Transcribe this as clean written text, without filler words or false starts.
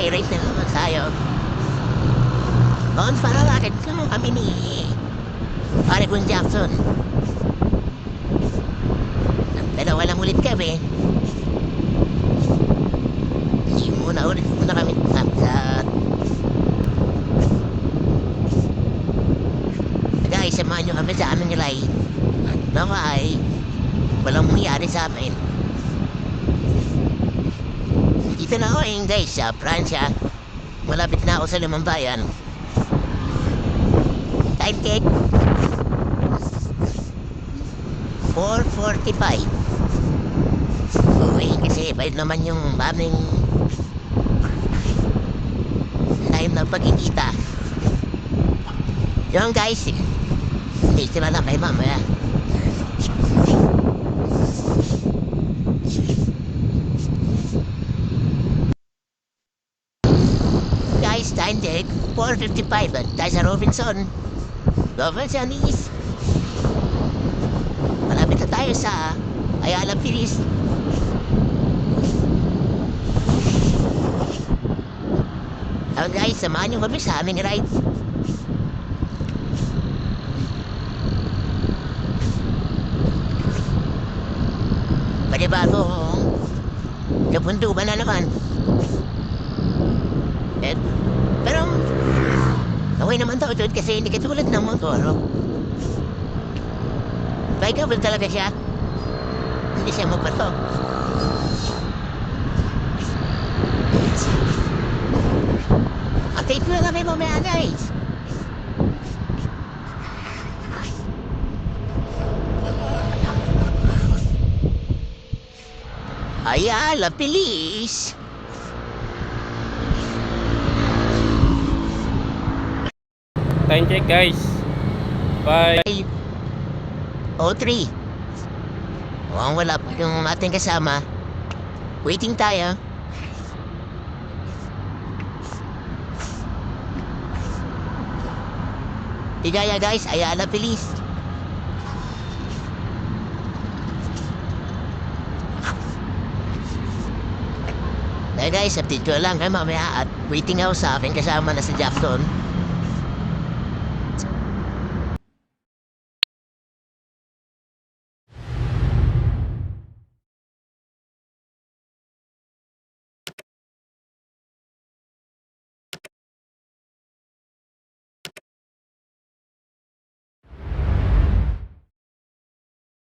nag-irate na naman tayo. Noon para lakad kami ni pare kong Jackson. Dalawa lang ulit kami. Hindi muna kami samsat. Guys, samahan nyo kami sa aming ride. Baka ay walang mangyari sa amin. Dito na ako guys sa Pransya. Malapit na ako sa Limang Bayan. Time check 4:45. Uwi kasi bait naman yung aming time na pagkikita. Yung guys, hindi sila lang kayo mamaya. Guys, time check 4:55 at tayo sa Robinson East. Malapit na tayo sa Ayala Pilis. Guys, samahan nyo kami sa aming ride. Panibagong kapunduban na naman. Pero okay naman daw ito kasi hindi katulad ng motor. Bikeable talaga siya. Hindi siya magpato. Update na kami mamaya guys. Ayala, bilis! Time check guys. 5:03. Mukhang wala pa yung ating kasama. Waiting tayo. Higaya guys, Ayala, bilis. Guys, update ko lang kayo mamaya at waiting ako sa akin kasama na si Jackson.